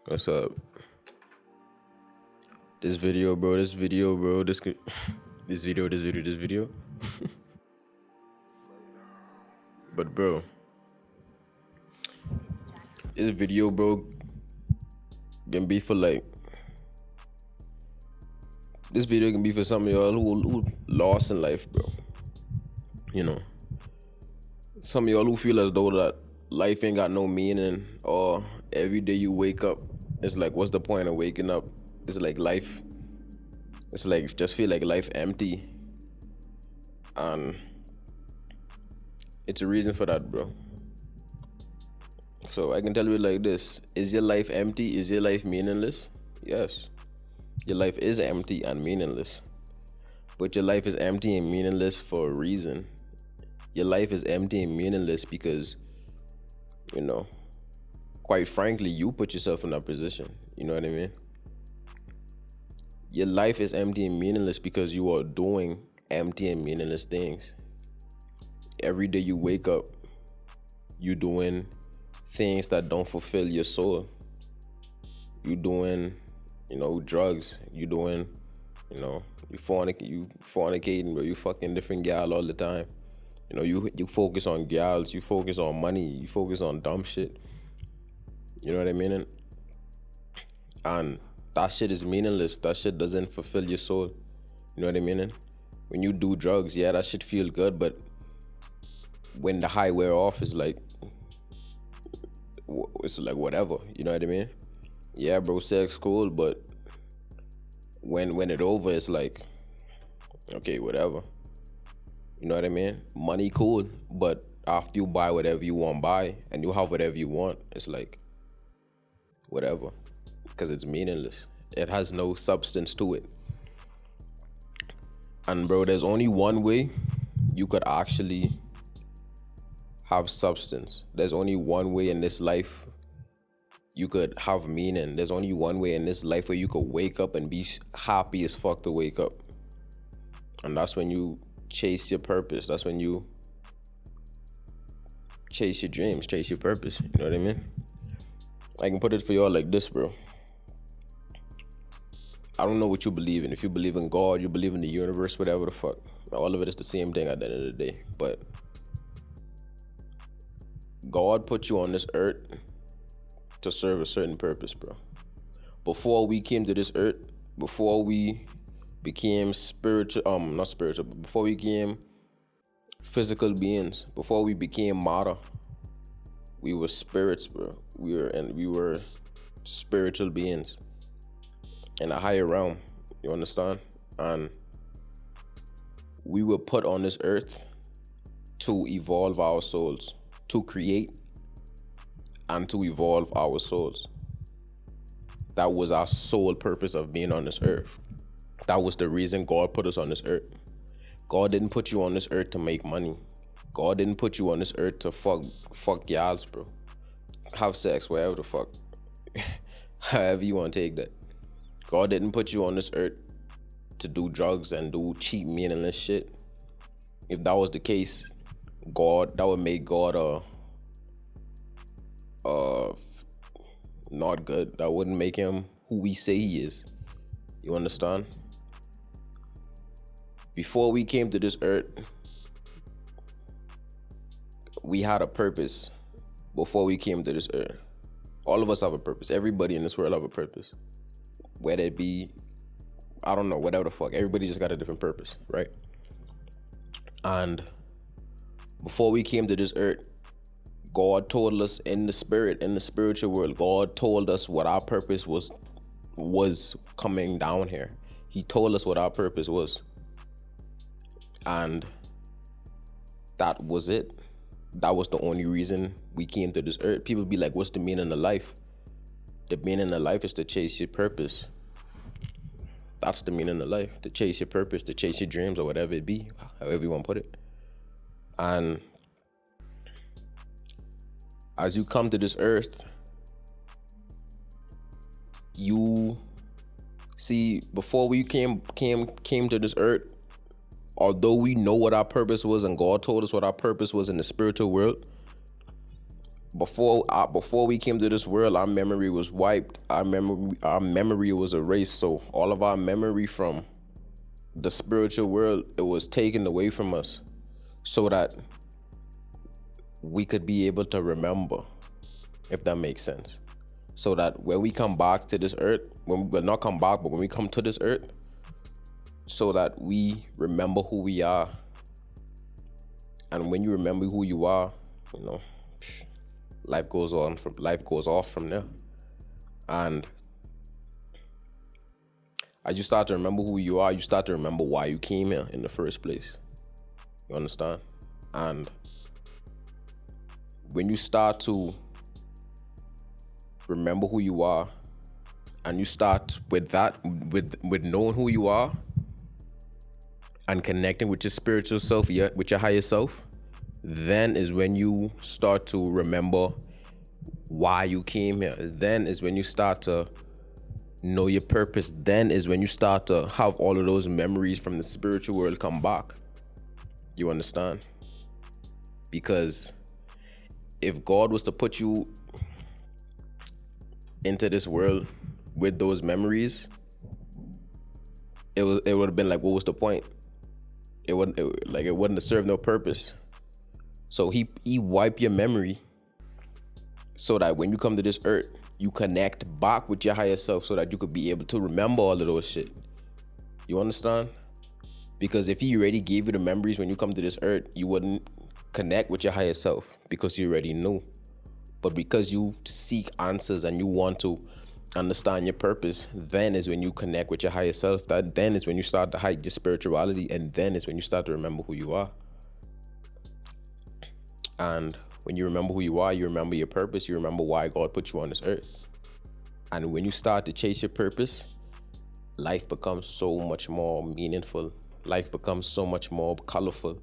What's up? This video, bro. This video, bro. This video. But bro, this video, bro, can be for like. This video can be for some of y'all who lost in life, bro. You know, some of y'all who feel as though that life ain't got no meaning, or every day you wake up, it's like, what's the point of waking up? It's like life. It's like just feel like life empty, and it's a reason for that, bro. So I can tell you like this: is your life empty? Is your life meaningless? Yes, your life is empty and meaningless. But your life is empty and meaningless for a reason. Your life is empty and meaningless because, you know, quite frankly, you put yourself in that position. You know what I mean? Your life is empty and meaningless because you are doing empty and meaningless things. Every day you wake up, you doing things that don't fulfill your soul. You doing, drugs. You doing, you fornicating, bro. You fucking different gal all the time. You focus on gals. You focus on money. You focus on dumb shit. You know what I mean? And that shit is meaningless. That shit doesn't fulfill your soul. You know what I mean? When you do drugs, yeah, that shit feel good, but when the high wear off, it's like whatever. You know what I mean? Yeah, bro, sex cool, but when it over, it's like, okay, whatever. You know what I mean? Money cool, but after you buy whatever you want to buy and you have whatever you want, it's like, whatever. Because it's meaningless. It has no substance to it. And bro, there's only one way you could actually have substance. There's only one way in this life you could have meaning. There's only one way in this life where you could wake up and be happy as fuck to wake up. And that's when you chase your purpose. That's when you chase your dreams, chase your purpose. You know what I mean? I can put it for y'all like this, bro. I don't know what you believe in. If you believe in God, you believe in the universe, whatever the fuck. All of it is the same thing at the end of the day. But God put you on this earth to serve a certain purpose, bro. Before we came to this earth, before we became not spiritual, but before we became physical beings, before we became matter, we were spirits, bro. We were spiritual beings in a higher realm. You understand? And we were put on this earth to evolve our souls, to create and to evolve our souls. That was our sole purpose of being on this earth. That was the reason God put us on this earth. God didn't put you on this earth to make money. God didn't put you on this earth to fuck y'alls, bro. Have sex, whatever the fuck. However you want to take that. God didn't put you on this earth to do drugs and do cheap, meaningless shit. If that was the case, that would make God not good. That wouldn't make him who we say he is. You understand? Before we came to this earth, we had a purpose. Before we came to this earth, all of us have a purpose. Everybody in this world have a purpose. Whether it be, I don't know, whatever the fuck. Everybody just got a different purpose, right? And before we came to this earth, God told us in the spiritual world, God told us what our purpose was coming down here. He told us what our purpose was. And that was it. That was the only reason we came to this earth. People be like, what's the meaning of life? The meaning of life is to chase your purpose. That's the meaning of life. To chase your purpose, to chase your dreams, or whatever it be, however you want to put it. And as you come to this earth, you see, before we came to this earth, although we know what our purpose was and God told us what our purpose was in the spiritual world, Before we came to this world, our memory was wiped. Our memory was erased. So all of our memory from the spiritual world, it was taken away from us, so that we could be able to remember, if that makes sense. So that when we come back to this earth, when we not come back, but when we come to this earth, so that we remember who we are. And when you remember who you are, you know, life goes off from there. And as you start to remember who you are, you start to remember why you came here in the first place. You understand? And when you start to remember who you are, and you start with that, with knowing who you are and connecting with your spiritual self, with your higher self, then is when you start to remember why you came here. Then is when you start to know your purpose. Then is when you start to have all of those memories from the spiritual world come back. You understand? Because if God was to put you into this world with those memories, it would have been like, what was the point? It wouldn't have served no purpose. So he wiped your memory so that when you come to this earth, you connect back with your higher self, so that you could be able to remember all of those shit. You understand? Because if he already gave you the memories when you come to this earth, you wouldn't connect with your higher self, because you already knew. But because you seek answers and you want to understand your purpose, then is when you connect with your higher self. Then is when you start to hike your spirituality, and then is when you start to remember who you are. And when you remember who you are, you remember your purpose, you remember why God put you on this earth. And when you start to chase your purpose, life becomes so much more meaningful. Life becomes so much more colorful.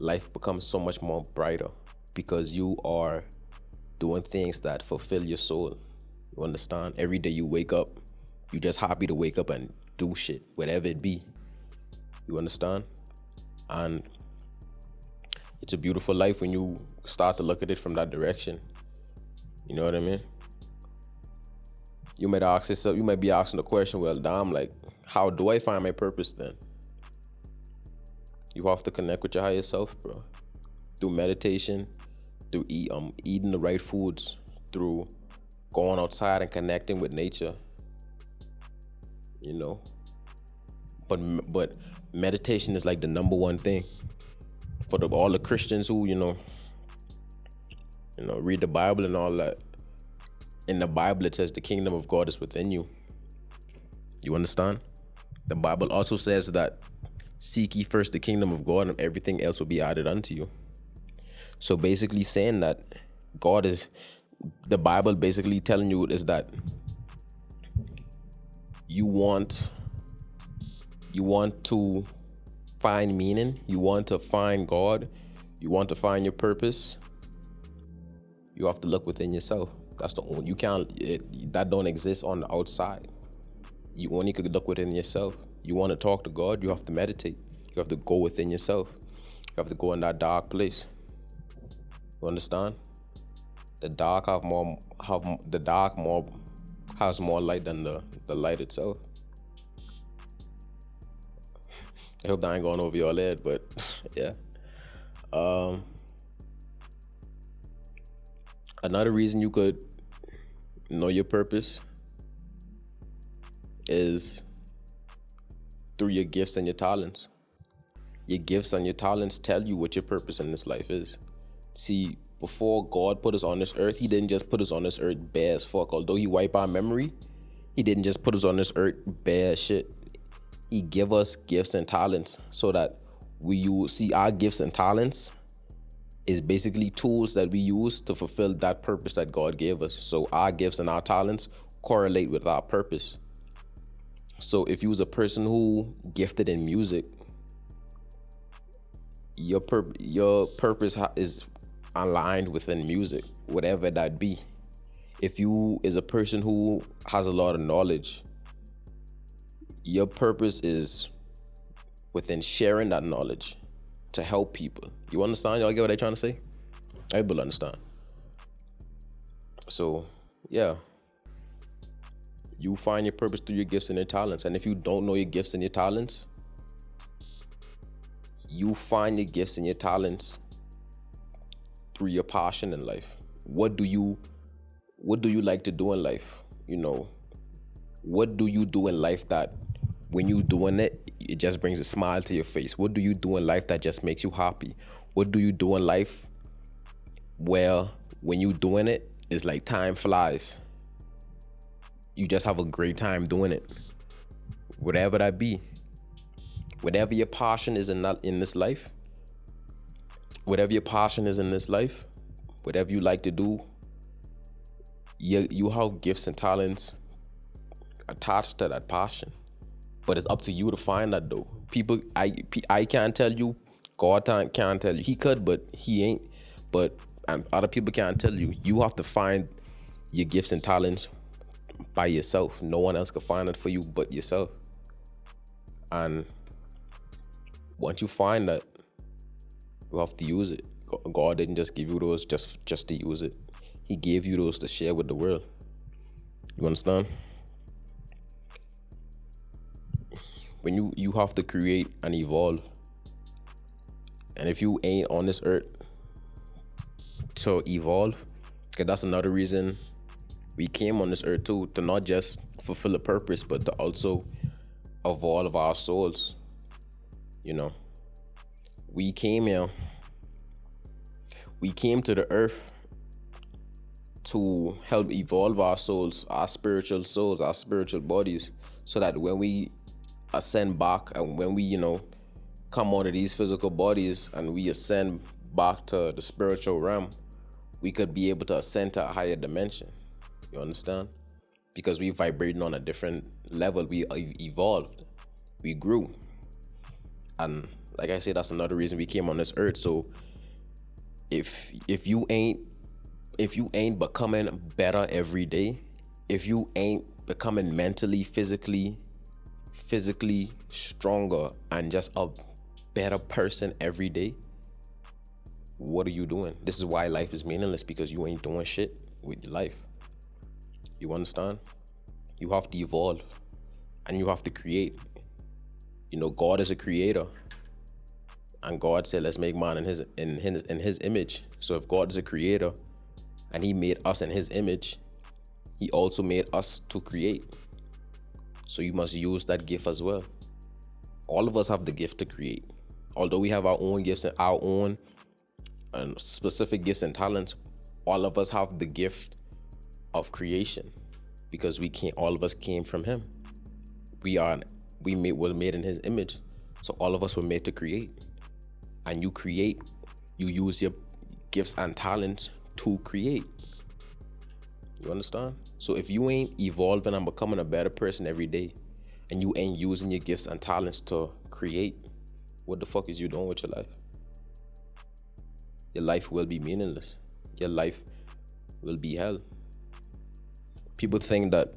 Life becomes so much more brighter, because you are doing things that fulfill your soul. You understand? Every day you wake up, you're just happy to wake up and do shit, whatever it be. You understand? And it's a beautiful life when you start to look at it from that direction. You know what I mean? You might ask yourself, you might be asking the question, well, damn, like, how do I find my purpose then? You have to connect with your higher self, bro. Through meditation, through eating the right foods, through going outside and connecting with nature. You know? But meditation is like the number one thing for all the Christians who, you know, read the Bible and all that. In the Bible, it says the kingdom of God is within you. You understand? The Bible also says that seek ye first the kingdom of God, and everything else will be added unto you. So basically saying that the Bible basically telling you is that you want to find meaning, you want to find God, you want to find your purpose, you have to look within yourself. That's the only, that don't exist on the outside. You only could look within yourself. You want to talk to God, you have to meditate. You have to go within yourself. You have to go in that dark place. You understand? The dark has more light than the light itself. I hope that ain't going over your head, but yeah. Another reason you could know your purpose is through your gifts and your talents. Your gifts and your talents tell you what your purpose in this life is. See, before God put us on this earth, he didn't just put us on this earth bare as fuck. Although he wiped our memory, he didn't just put us on this earth bare as shit. He give us gifts and talents so that our gifts and talents is basically tools that we use to fulfill that purpose that God gave us. So our gifts and our talents correlate with our purpose. So if you was a person who gifted in music, your purpose is aligned within music, whatever that be. If you is a person who has a lot of knowledge, your purpose is within sharing that knowledge to help people. You understand? Y'all get what I'm trying to say? Everybody understand. So, yeah, you find your purpose through your gifts and your talents. And if you don't know your gifts and your talents, you find your gifts and your talents through your passion in life. What do you like to do in life? What do you do in life that when you doing it, it just brings a smile to your face? What do you do in life that just makes you happy? What do you do in life where when you doing it, it's like time flies? You just have a great time doing it. Whatever that be. Whatever your passion is in this life, whatever your passion is in this life, whatever you like to do, you have gifts and talents attached to that passion. But it's up to you to find that though. I can't tell you. God can't tell you. He could, but he ain't. But and other people can't tell you. You have to find your gifts and talents by yourself. No one else can find it for you but yourself. And once you find that, you have to use it. God didn't just give you those just to use it. He gave you those to share with the world. You understand? When you have to create and evolve. And if you ain't on this earth to evolve, because that's another reason we came on this earth too, to not just fulfill a purpose, but to also evolve our souls. We came here. We came to the earth to help evolve our souls, our spiritual souls, our spiritual bodies, so that when we ascend back and when we, come out of these physical bodies and we ascend back to the spiritual realm, we could be able to ascend to a higher dimension. You understand? Because we vibrating on a different level. We evolved. We grew. And like I said, that's another reason we came on this earth. So if you ain't becoming better every day, if you ain't becoming mentally, physically stronger and just a better person every day, what are you doing? This is why life is meaningless, because you ain't doing shit with your life. You understand? You have to evolve and you have to create. God is a creator. And God said, let's make man in his image. So if God is a creator and he made us in his image, he also made us to create. So you must use that gift as well. All of us have the gift to create. Although we have our own gifts and our own specific gifts and talents, all of us have the gift of creation, because all of us came from him. Were made in his image. So all of us were made to create. And you create, you use your gifts and talents to create. You understand? So if you ain't evolving and becoming a better person every day, and you ain't using your gifts and talents to create, what the fuck is you doing with your life? Your life will be meaningless. Your life will be hell. People think that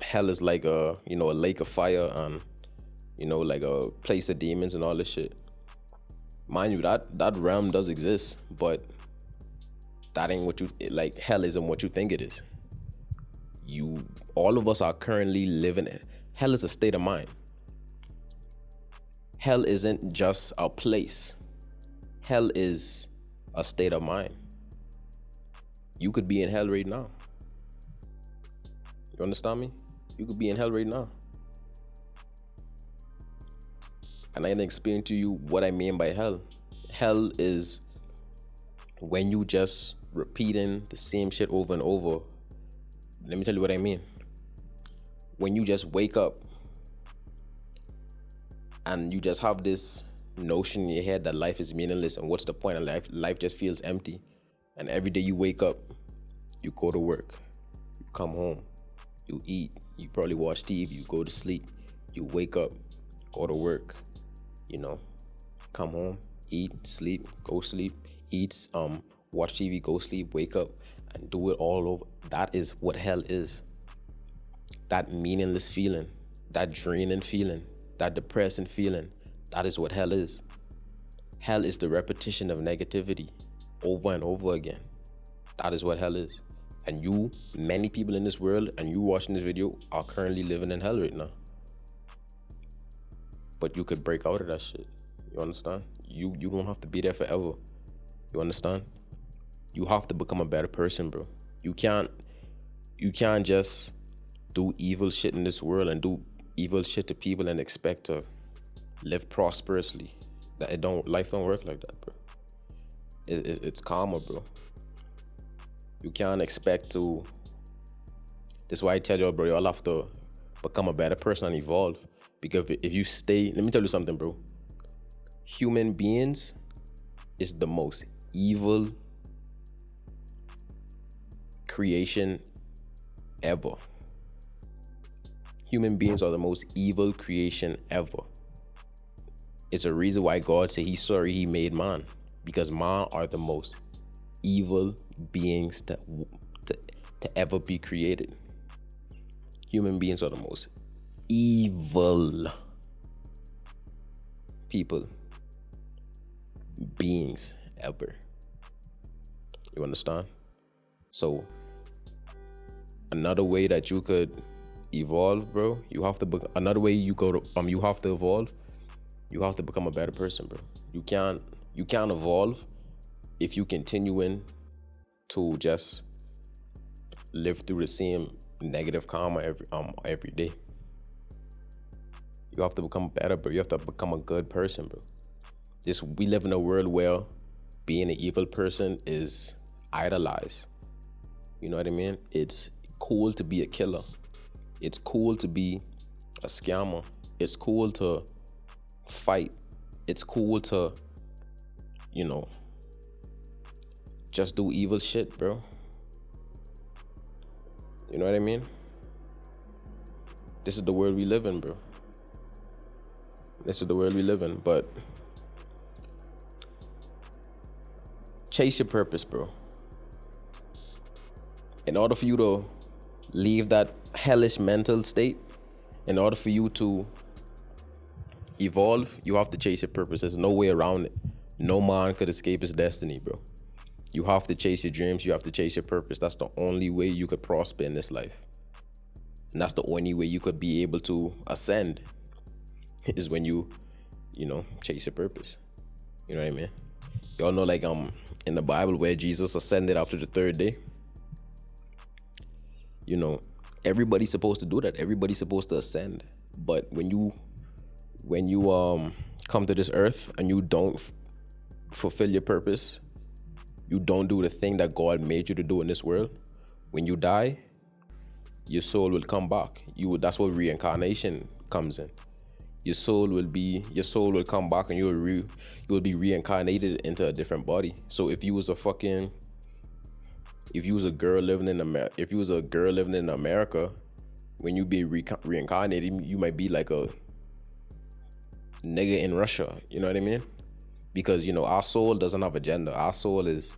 hell is like a lake of fire and, like a place of demons and all this shit. Mind you, that realm does exist, but that ain't hell isn't what you think it is. All of us are currently living it. Hell is a state of mind. Hell isn't just a place. Hell is a state of mind. You could be in hell right now. You understand me? You could be in hell right now. And I can explain to you what I mean by hell. Hell is when you just repeating the same shit over and over. Let me tell you what I mean. When you just wake up and you just have this notion in your head that life is meaningless and what's the point of life? Life just feels empty. And every day you wake up, you go to work, you come home, you eat, you probably watch TV, you go to sleep, you wake up, go to work, come home, eat, sleep, go sleep, eat, watch TV, go sleep, wake up, and do it all over. That is what hell is. That meaningless feeling, that draining feeling, that depressing feeling, that is what hell is. Hell is the repetition of negativity over and over again. That is what hell is. And many people in this world, and you watching this video, are currently living in hell right now. But you could break out of that shit. You understand? You don't have to be there forever. You understand? You have to become a better person, bro. You can't just do evil shit in this world and do evil shit to people and expect to live prosperously. Life don't work like that, bro. It's karma, bro. You can't expect to. That's why I tell y'all, bro, y'all have to become a better person and evolve. Because if you stay, let me tell you something, bro. Human beings is the most evil creation ever. Human beings are the most evil creation ever. It's a reason why God said he's sorry he made man. Because man are the most evil beings to ever be created. Human beings are the most evil beings ever. You understand? So another way that you could evolve, bro, you have to evolve. You have to become a better person, bro. You can't evolve if you continuing to just live through the same negative karma every day. You have to become better, bro. You have to become a good person, bro. We live in a world where being an evil person is idolized. You know what I mean? It's cool to be a killer. It's cool to be a scammer. It's cool to fight. It's cool to, just do evil shit, bro. You know what I mean? This is the world we live in, bro. This is the world we live in, but chase your purpose, bro. In order for you to leave that hellish mental state, in order for you to evolve, you have to chase your purpose. There's no way around it. No man could escape his destiny, bro. You have to chase your dreams. You have to chase your purpose. That's the only way you could prosper in this life. And that's the only way you could be able to ascend is when you chase your purpose. You know what I mean? Y'all know, like, in the Bible where Jesus ascended after the third day. Everybody's supposed to do that. Everybody's supposed to ascend. But when you come to this earth and you don't fulfill your purpose, you don't do the thing that God made you to do in this world, when you die, your soul will come back. That's what reincarnation comes in. Your soul will come back and you will be reincarnated into a different body. So if you was a girl living in America, when you be reincarnated, you might be like a nigga in Russia. You know what I mean? Because our soul doesn't have a gender. Our soul is,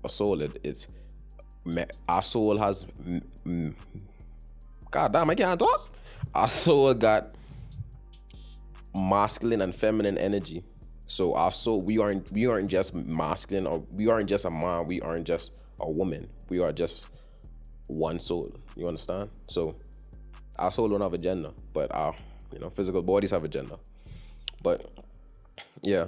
a soul. Our soul has. God damn, I can't talk. Our soul got masculine and feminine energy. So our soul, we aren't just masculine, or we aren't just a man. We aren't just a woman. We are just one soul. You understand? So our soul don't have a gender, but our physical bodies have a gender. But yeah,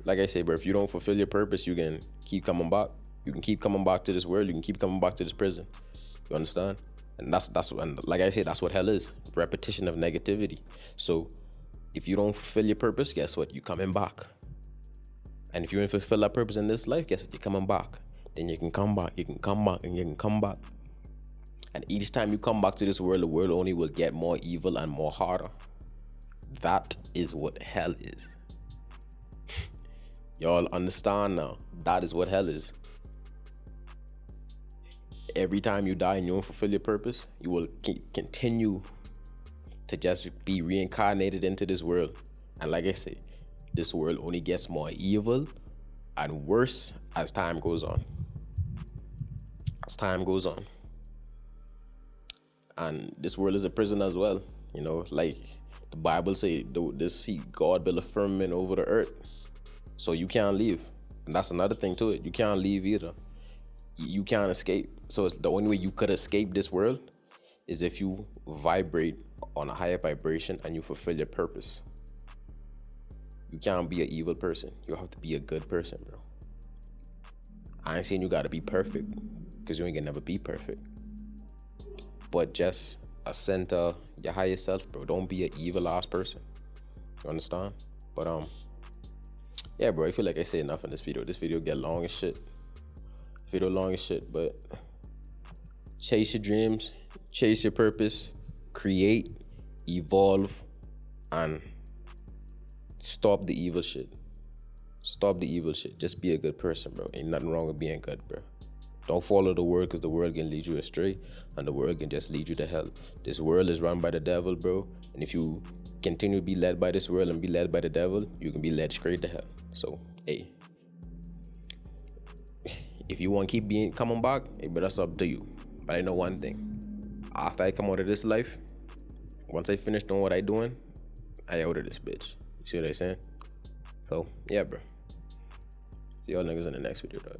like I say, bro, if you don't fulfill your purpose, you can keep coming back. You can keep coming back to this world. You can keep coming back to this prison. You understand? And and like I say, that's what hell is. Repetition of negativity. So if you don't fulfill your purpose, guess what? You're coming back. And if you don't fulfill that purpose in this life, guess what? You're coming back. Then you can come back. You can come back, and you can come back. And each time you come back to this world, the world only will get more evil and more harder. That is what hell is. Y'all understand now? That is what hell is. Every time you die and you don't fulfill your purpose, you will continue to just be reincarnated into this world. And like I say, this world only gets more evil and worse as time goes on. As time goes on. And this world is a prison as well. Like the Bible say, God built a firmament over the earth. So you can't leave. And that's another thing to it. You can't leave either. You can't escape. So it's the only way you could escape this world is if you vibrate on a higher vibration and you fulfill your purpose. You can't be an evil person. You have to be a good person, bro. I ain't saying you gotta be perfect, because you ain't gonna never be perfect. But just ascend to your higher self, bro. Don't be an evil ass person. You understand? But yeah, bro. I feel like I say enough in this video. This video get long as shit. Video long as shit, but chase your dreams, chase your purpose, create, evolve, and stop the evil shit. Stop the evil shit. Just be a good person, bro. Ain't nothing wrong with being good, bro. Don't follow the world, because the world can lead you astray, and the world can just lead you to hell. This world is run by the devil, bro. And if you continue to be led by this world and be led by the devil, you can be led straight to hell. So, hey, if you want to keep coming back, hey, but that's up to you. But I know one thing. After I come out of this life, once I finish doing what I doing, I out of this bitch. You see what I'm saying? So, yeah, bro. See y'all niggas in the next video, dog.